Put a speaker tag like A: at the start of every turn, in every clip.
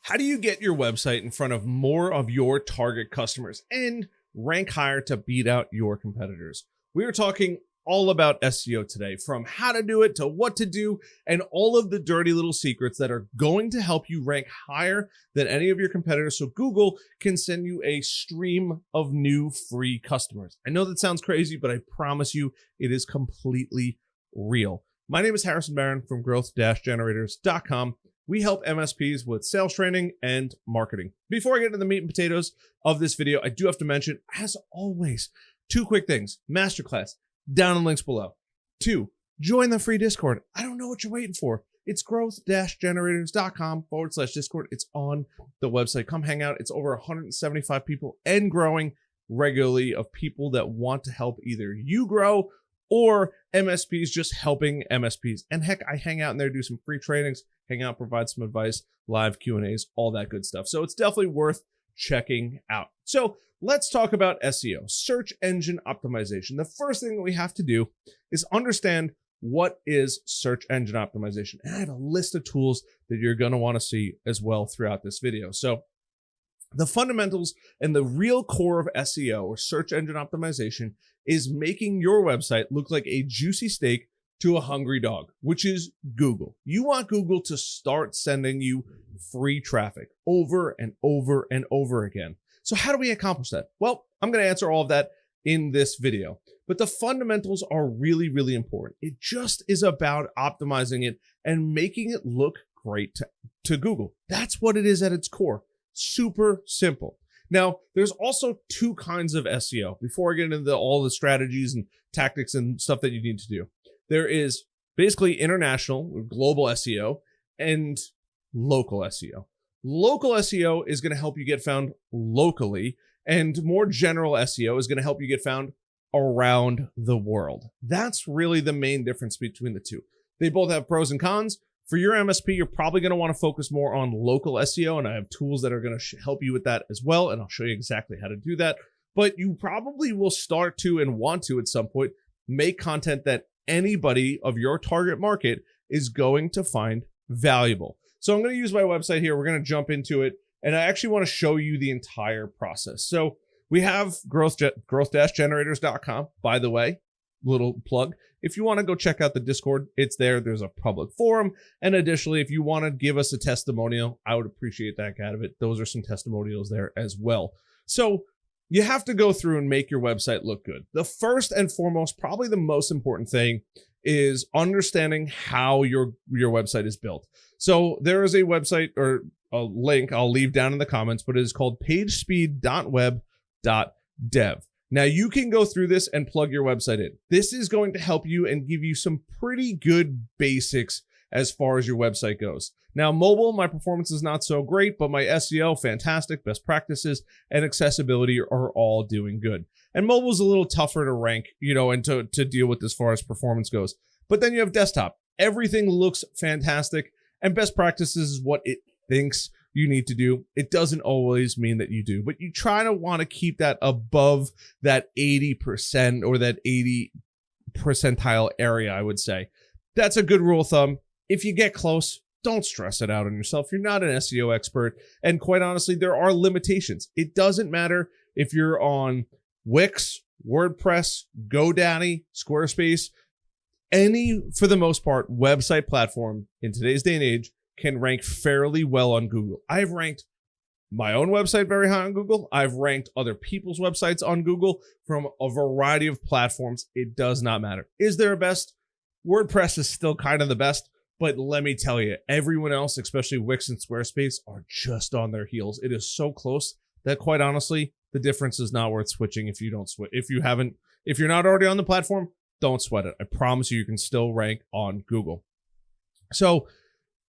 A: How do you get your website in front of more of your target customers and rank higher to beat out your competitors? We are talking all about SEO today, from how to do it to what to do, and all of the dirty little secrets that are going to help you rank higher than any of your competitors so Google can send you a stream of new free customers. I know that sounds crazy, but I promise you it is completely real. My name is Harrison Barron from growth-generators.com. We help MSPs with sales training and marketing. Before I get into the meat and potatoes of this video, I do have to mention, as always, two quick things. Masterclass, down in links below. 2, join the free Discord. I don't know what you're waiting for. It's growth-generators.com/Discord. It's on the website. Come hang out. It's over 175 people and growing regularly of people that want to help either you grow or MSPs just helping MSPs. And heck, I hang out in there, do some free trainings, hang out, provide some advice, live Q&As, all that good stuff. So it's definitely worth checking out. So let's talk about SEO, search engine optimization. The first thing that we have to do is understand what is search engine optimization. And I have a list of tools that you're going to want to see as well throughout this video. So the fundamentals and the real core of SEO, or search engine optimization, is making your website look like a juicy steak to a hungry dog, which is Google. You want Google to start sending you free traffic over and over and over again. So how do we accomplish that? Well, I'm going to answer all of that in this video, but the fundamentals are really, really important. It just is about optimizing it and making it look great to Google. That's what it is at its core. Super simple. Now, there's also two kinds of SEO before I get into all the strategies and tactics and stuff that you need to do. There is basically international or global SEO and local SEO. Local SEO is going to help you get found locally, and more general SEO is going to help you get found around the world. That's really the main difference between the two. They both have pros and cons. For your MSP, you're probably going to want to focus more on local SEO, and I have tools that are going to help you with that as well, and I'll show you exactly how to do that. But you probably will start to and want to at some point make content that anybody of your target market is going to find valuable. So I'm going to use my website here. We're going to jump into it, and I actually want to show you the entire process. So we have growth-generators.com, by the way, little plug. If you want to go check out the Discord, it's there. There's a public forum. And additionally, if you want to give us a testimonial, I would appreciate that out of it. Those are some testimonials there as well. So you have to go through and make your website look good. The first and foremost, probably the most important thing, is understanding how your website is built. So there is a website or a link I'll leave down in the comments, but it is called pagespeed.web.dev. Now you can go through this and plug your website in. This is going to help you and give you some pretty good basics as far as your website goes. Now mobile, my performance is not so great, but my SEO, fantastic, best practices, and accessibility are all doing good. And mobile is a little tougher to rank, and to deal with as far as performance goes. But then you have desktop. Everything looks fantastic, and best practices is what it thinks you need to do. It doesn't always mean that you do, but you try to want to keep that above that 80% or that 80 percentile area, I would say. That's a good rule of thumb. If you get close, don't stress it out on yourself. You're not an SEO expert. And quite honestly, there are limitations. It doesn't matter if you're on Wix, WordPress, GoDaddy, Squarespace, any, for the most part, website platform in today's day and age can rank fairly well on Google. I've ranked my own website very high on Google. I've ranked other people's websites on Google from a variety of platforms. It does not matter. Is there a best? WordPress is still kind of the best, but let me tell you, everyone else, especially Wix and Squarespace, are just on their heels. It is so close that, quite honestly, the difference is not worth switching if you don't switch. If you're not already on the platform, don't sweat it. I promise you, you can still rank on Google. So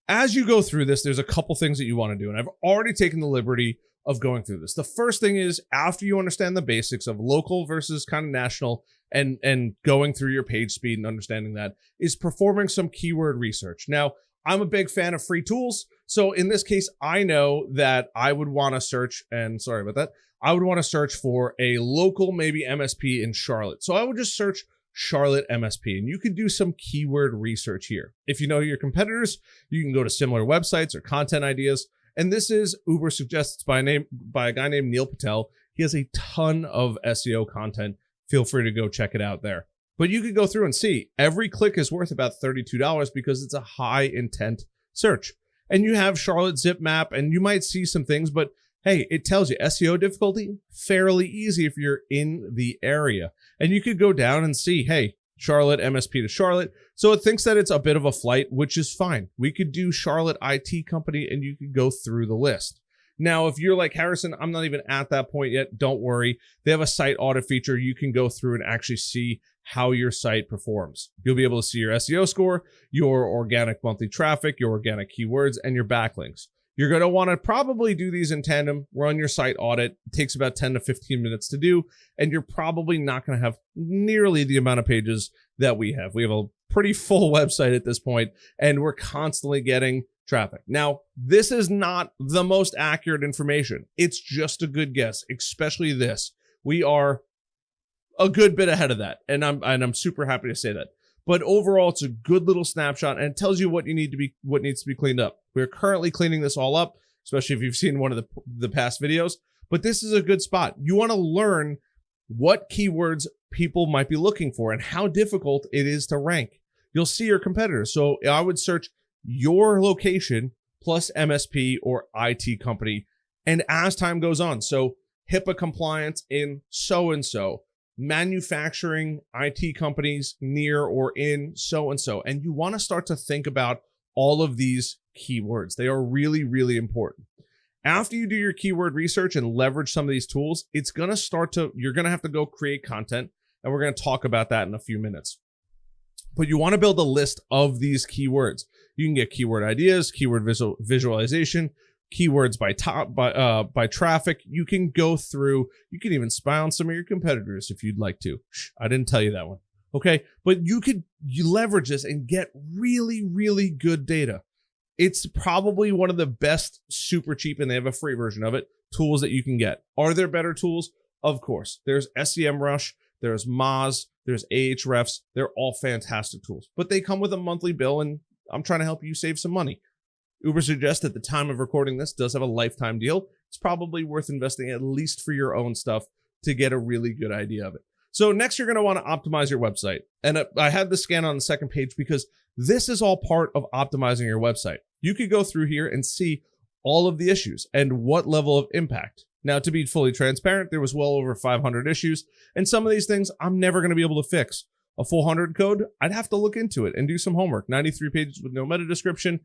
A: as you go through this, there's a couple things that you want to do, and I've already taken the liberty of going through this. The first thing is, after you understand the basics of local versus kind of national and going through your page speed and understanding that, is performing some keyword research. Now, I'm a big fan of free tools. So in this case, I know that I would want to search, and sorry about that, I would want to search for a local, maybe MSP in Charlotte. So I would just search Charlotte MSP, and you can do some keyword research here. If you know your competitors, you can go to similar websites or content ideas And this is Uber Suggests by a guy named Neil Patel. He has a ton of SEO content. Feel free to go check it out there. But you could go through and see every click is worth about $32 because it's a high intent search. And you have Charlotte zip map, and you might see some things, but hey, it tells you SEO difficulty, fairly easy if you're in the area. And you could go down and see, hey, Charlotte, MSP to Charlotte. So it thinks that it's a bit of a flight, which is fine. We could do Charlotte IT company, and you could go through the list. Now, if you're like, Harrison, I'm not even at that point yet, don't worry. They have a site audit feature. You can go through and actually see how your site performs. You'll be able to see your SEO score, your organic monthly traffic, your organic keywords, and your backlinks. You're going to want to probably do these in tandem, run your site audit. It takes about 10 to 15 minutes to do, and you're probably not going to have nearly the amount of pages that we have. We have a pretty full website at this point, and we're constantly getting traffic. Now, this is not the most accurate information. It's just a good guess, especially this. We are a good bit ahead of that, and I'm super happy to say that. But overall, it's a good little snapshot, and it tells you what needs to be cleaned up. We're currently cleaning this all up, especially if you've seen one of the past videos. But this is a good spot. You want to learn what keywords people might be looking for and how difficult it is to rank. You'll see your competitors. So I would search your location plus MSP or IT company, and as time goes on, so HIPAA compliance in so-and-so, manufacturing IT companies near or in so-and-so. And you want to start to think about all of these keywords. They are really, really important. After you do your keyword research and leverage some of these tools, you're going to have to go create content. And we're going to talk about that in a few minutes. But you want to build a list of these keywords. You can get keyword ideas, keyword visualization, keywords by traffic. You can go through, you can even spy on some of your competitors if you'd like to. I didn't tell you that one. Okay, but you leverage this and get really, really good data. It's probably one of the best, super cheap, and they have a free version of it, tools that you can get. Are there better tools? Of course. There's SEMrush, there's Moz, there's Ahrefs. They're all fantastic tools, but they come with a monthly bill, and I'm trying to help you save some money. Uber Suggests at the time of recording this does have a lifetime deal. It's probably worth investing at least for your own stuff to get a really good idea of it. So next, you're going to want to optimize your website. And I had the scan on the second page because this is all part of optimizing your website. You could go through here and see all of the issues and what level of impact. Now, to be fully transparent, there was well over 500 issues, and some of these things I'm never going to be able to fix. A full 100 code, I'd have to look into it and do some homework. 93 pages with no meta description.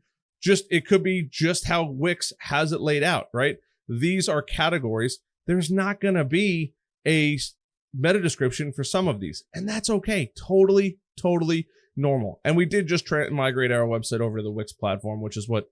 A: It could be just how Wix has it laid out, right? These are categories. There's not going to be a meta description for some of these, and that's okay. Totally normal. And we did just migrate our website over to the Wix platform, which is what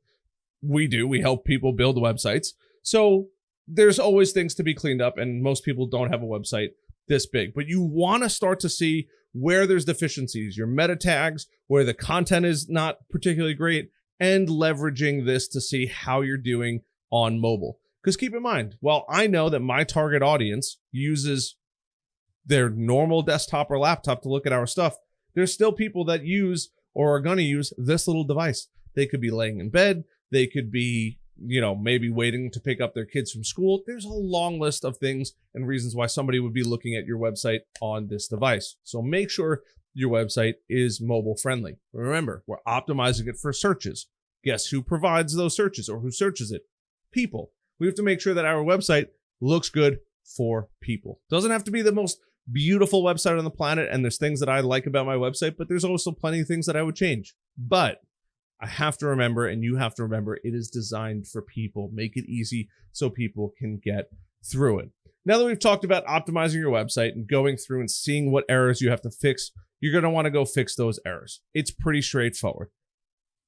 A: we do. We help people build websites. So there's always things to be cleaned up, and most people don't have a website this big. But you want to start to see where there's deficiencies, your meta tags, where the content is not particularly great, and leveraging this to see how you're doing on mobile. Because keep in mind, while I know that my target audience uses their normal desktop or laptop to look at our stuff, there's still people that use or are going to use this little device. They could be laying in bed. They could be, maybe waiting to pick up their kids from school. There's a long list of things and reasons why somebody would be looking at your website on this device. So make sure your website is mobile friendly. Remember, we're optimizing it for searches. Guess who provides those searches or who searches it? People. We have to make sure that our website looks good for people. Doesn't have to be the most beautiful website on the planet, and there's things that I like about my website, but there's also plenty of things that I would change. But I have to remember, and you have to remember, it is designed for people. Make it easy so people can get through it. Now that we've talked about optimizing your website and going through and seeing what errors you have to fix, you're going to want to go fix those errors. It's pretty straightforward.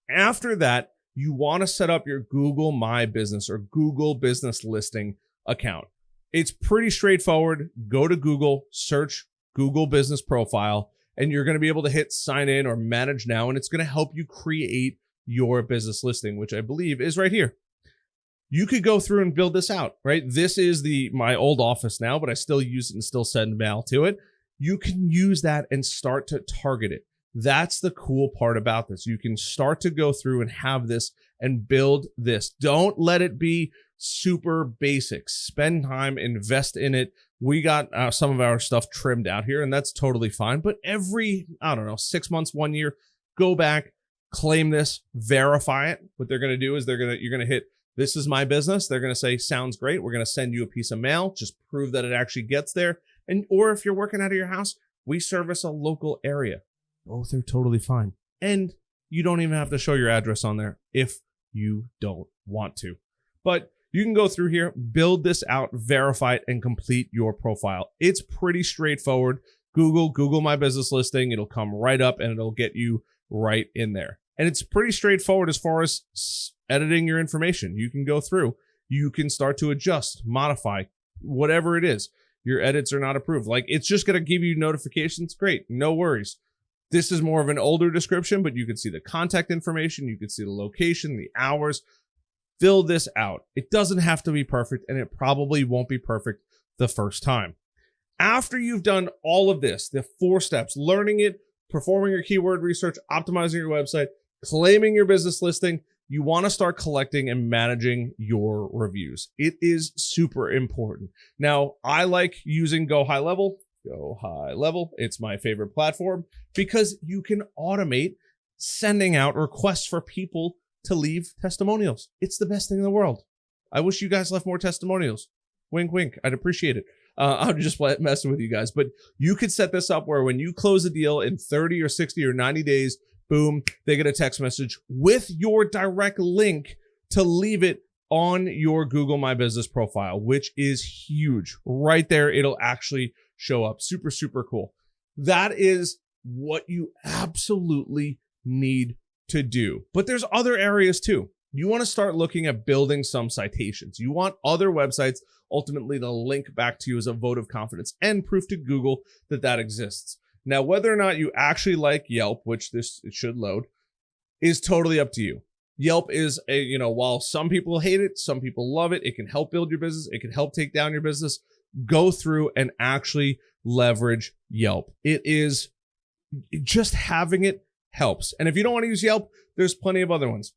A: After that, you want to set up your Google My Business or Google Business Listing account. It's pretty straightforward. Go to Google, search Google Business Profile, and you're going to be able to hit sign in or manage now, and it's going to help you create your business listing, which I believe is right here. You could go through and build this out, right? This is my old office now, but I still use it and still send mail to it. You can use that and start to target it. That's the cool part about this. You can start to go through and have this and build this. Don't let it be super basic. Spend time, invest in it. We got some of our stuff trimmed out here, and that's totally fine. But every, 6 months, 1 year, go back, claim this, verify it. What they're going to do is you're going to hit, this is my business. They're going to say, sounds great. We're going to send you a piece of mail. Just prove that it actually gets there. Or if you're working out of your house, we service a local area. Both are totally fine. And you don't even have to show your address on there if you don't want to. But you can go through here, build this out, verify it, and complete your profile. It's pretty straightforward. Google my business listing. It'll come right up and it'll get you right in there. And it's pretty straightforward as far as editing your information. You can go through, you can start to adjust, modify, whatever it is. Your edits are not approved. Like, it's just going to give you notifications. Great. No worries. This is more of an older description, but you can see the contact information. You can see the location, the hours. Fill this out. It doesn't have to be perfect, and it probably won't be perfect the first time. After you've done all of this, the 4 steps, learning it, performing your keyword research, optimizing your website, claiming your business listing, you want to start collecting and managing your reviews. It is super important. Now, I like using Go High Level. It's my favorite platform because you can automate sending out requests for people to leave testimonials. It's the best thing in the world. I wish you guys left more testimonials. Wink, wink. I'd appreciate it. I'm just messing with you guys. But you could set this up where when you close a deal in 30 or 60 or 90 days, boom, they get a text message with your direct link to leave it on your Google My Business profile, which is huge. Right there, it'll actually show up. Super, super cool. That is what you absolutely need to do. But there's other areas too. You want to start looking at building some citations. You want other websites ultimately to link back to you as a vote of confidence and proof to Google that that exists. Now, whether or not you actually like Yelp, which it should load, is totally up to you. Yelp is while some people hate it, some people love it. It can help build your business. It can help take down your business. Go through and actually leverage Yelp. It is just having it helps. And if you don't want to use Yelp, there's plenty of other ones.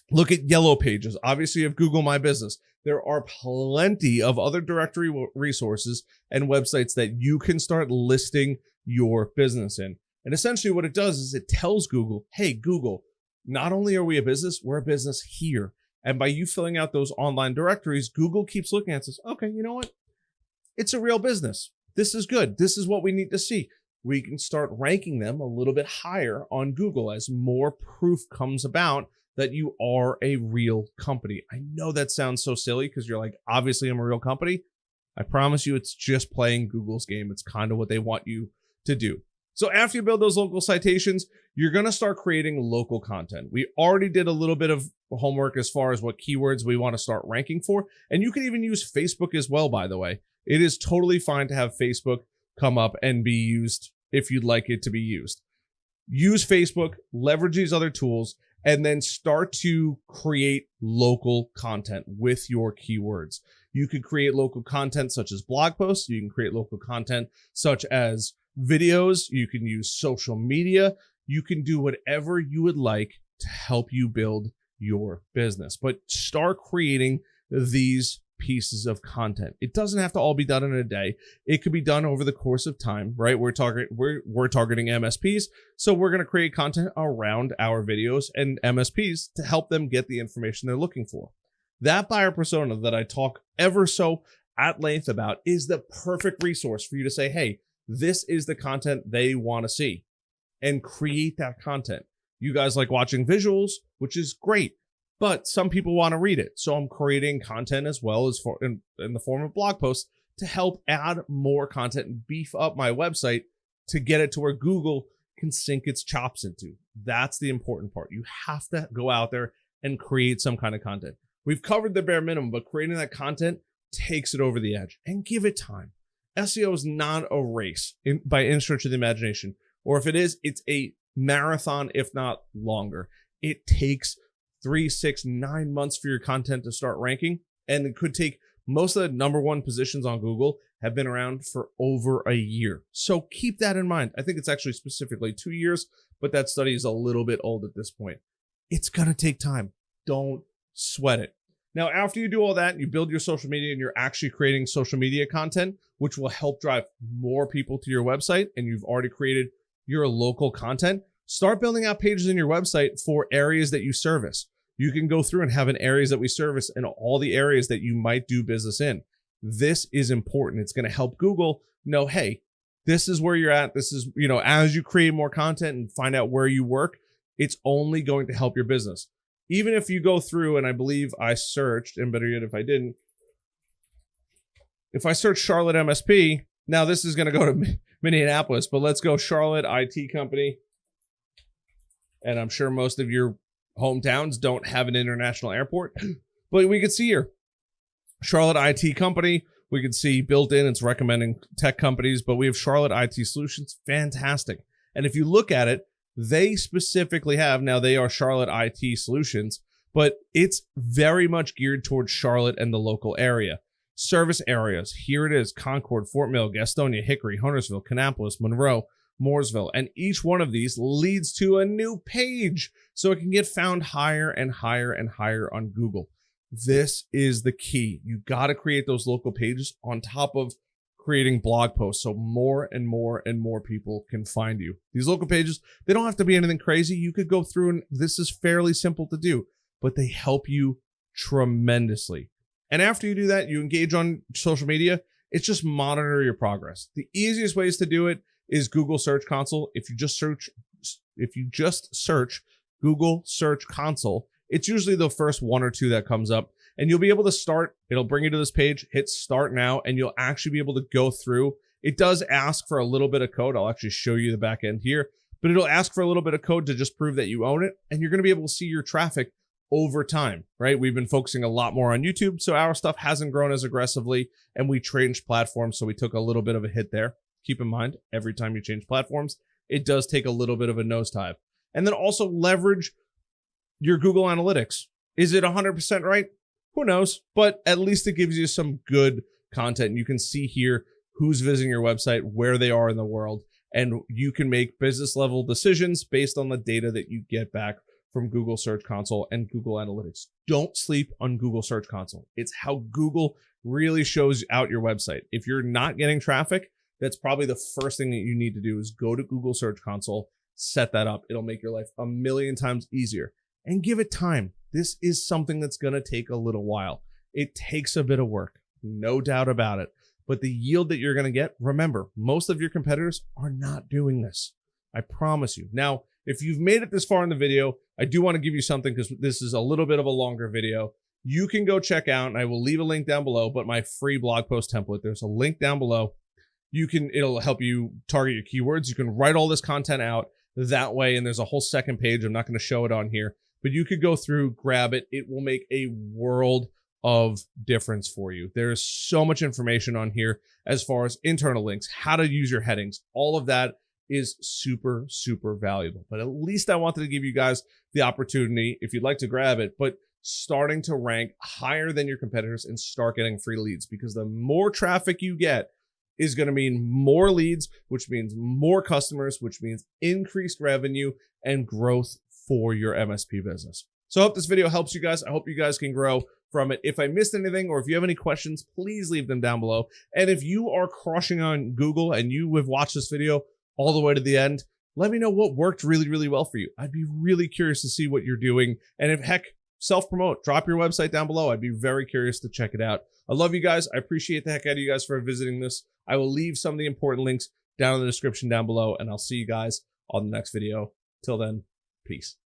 A: Look at Yellow Pages. Obviously, you have Google My Business. There are plenty of other directory resources and websites that you can start listing your business in. And essentially what it does is it tells Google, hey, Google, not only are we a business, we're a business here. And by you filling out those online directories, Google keeps looking at it and says, okay, you know what? It's a real business. This is good. This is what we need to see. We can start ranking them a little bit higher on Google as more proof comes about that you are a real company. I know that sounds so silly because you're like, obviously I'm a real company. I promise you it's just playing Google's game. It's kind of what they want you to do. So after you build those local citations, you're going to start creating local content. We already did a little bit of homework as far as what keywords we want to start ranking for. And you can even use Facebook as well, by the way. It is totally fine to have Facebook come up and be used if you'd like it to be used. Use Facebook, leverage these other tools, and then start to create local content with your keywords. You could create local content such as blog posts. You can create local content such as videos. You can use social media. You can do whatever you would like to help you build your business. But start creating these pieces of content. It doesn't have to all be done in a day. It could be done over the course of time, right? We're targeting MSPs. So we're going to create content around our videos and MSPs to help them get the information they're looking for. That buyer persona that I talk ever so at length about is the perfect resource for you to say, hey, this is the content they want to see, and create that content. You guys like watching visuals, which is great, but some people want to read it. So I'm creating content as well as in the form of blog posts to help add more content and beef up my website to get it to where Google can sink its chops into. That's the important part. You have to go out there and create some kind of content. We've covered the bare minimum, but creating that content takes it over the edge, and give it time. SEO is not a race by any stretch of the imagination, or if it is, it's a marathon, if not longer. It takes 3, 6, 9 months for your content to start ranking, and it could take Most of the number one positions on Google have been around for over a year. So keep that in mind. I think it's actually specifically 2 years, but that study is a little bit old at this point. It's going to take time. Don't sweat it. Now, after you do all that, you build your social media and you're actually creating social media content, which will help drive more people to your website, and you've already created your local content. Start building out pages in your website for areas that you service. You can go through and have an areas that we service in all the areas that you might do business in. This is important. It's going to help Google know, hey, this is where you're at. This is, as you create more content and find out where you work, it's only going to help your business. Even if you go through, and I believe I searched, and better yet, if I didn't, if I search Charlotte MSP, now this is going to go to Minneapolis, but let's go Charlotte IT company. And I'm sure most of your hometowns don't have an international airport, but we can see here, Charlotte IT company. We can see built in, it's recommending tech companies, but we have Charlotte IT Solutions. Fantastic. And if you look at it, they specifically have, now they are Charlotte IT Solutions, but it's very much geared towards Charlotte and the local area. Service areas, here it is, Concord, Fort Mill, Gastonia, Hickory, Huntersville, Kannapolis, Monroe, Mooresville, and each one of these leads to a new page, so it can get found higher and higher and higher on Google. This is the key. You got to create those local pages on top of creating blog posts so more and more and more people can find you. These local pages, they don't have to be anything crazy. You could go through, and this is fairly simple to do, but they help you tremendously. And after you do that, you engage on social media. It's just monitor your progress. The easiest ways to do it is Google Search Console. If you just search Google Search Console, it's usually the first one or two that comes up, and you'll be able to start. It'll bring you to this page, hit start now, and you'll actually be able to go through. It does ask for a little bit of code. I'll actually show you the back end here, but it'll ask for a little bit of code to just prove that you own it, and you're going to be able to see your traffic over time, right? We've been focusing a lot more on YouTube, so our stuff hasn't grown as aggressively, and we changed platforms, so we took a little bit of a hit there. Keep in mind, every time you change platforms, it does take a little bit of a nosedive. And then also leverage your Google Analytics. Is it 100% right? Who knows? But at least it gives you some good content. You can see here who's visiting your website, where they are in the world, and you can make business level decisions based on the data that you get back from Google Search Console and Google Analytics. Don't sleep on Google Search Console. It's how Google really shows out your website. If you're not getting traffic, that's probably the first thing that you need to do is go to Google Search Console, set that up. It'll make your life a million times easier, and give it time. This is something that's going to take a little while. It takes a bit of work, no doubt about it. But the yield that you're going to get, remember, most of your competitors are not doing this. I promise you. Now, if you've made it this far in the video, I do want to give you something because this is a little bit of a longer video. You can go check out, and I will leave a link down below, but my free blog post template, there's a link down below. It'll help you target your keywords. You can write all this content out that way, and there's a whole second page. I'm not going to show it on here, but you could go through, grab it. It will make a world of difference for you. There's so much information on here as far as internal links, how to use your headings. All of that is super, super valuable. But at least I wanted to give you guys the opportunity, if you'd like to grab it, but starting to rank higher than your competitors and start getting free leads, because the more traffic you get is going to mean more leads, which means more customers, which means increased revenue and growth for your MSP business. So I hope this video helps you guys. I hope you guys can grow from it. If I missed anything, or if you have any questions, please leave them down below. And if you are crushing on Google and you have watched this video all the way to the end, let me know what worked really, really well for you. I'd be really curious to see what you're doing. And if heck, self-promote, drop your website down below. I'd be very curious to check it out. I love you guys. I appreciate the heck out of you guys for visiting this. I will leave some of the important links down in the description down below, and I'll see you guys on the next video. Till then, peace.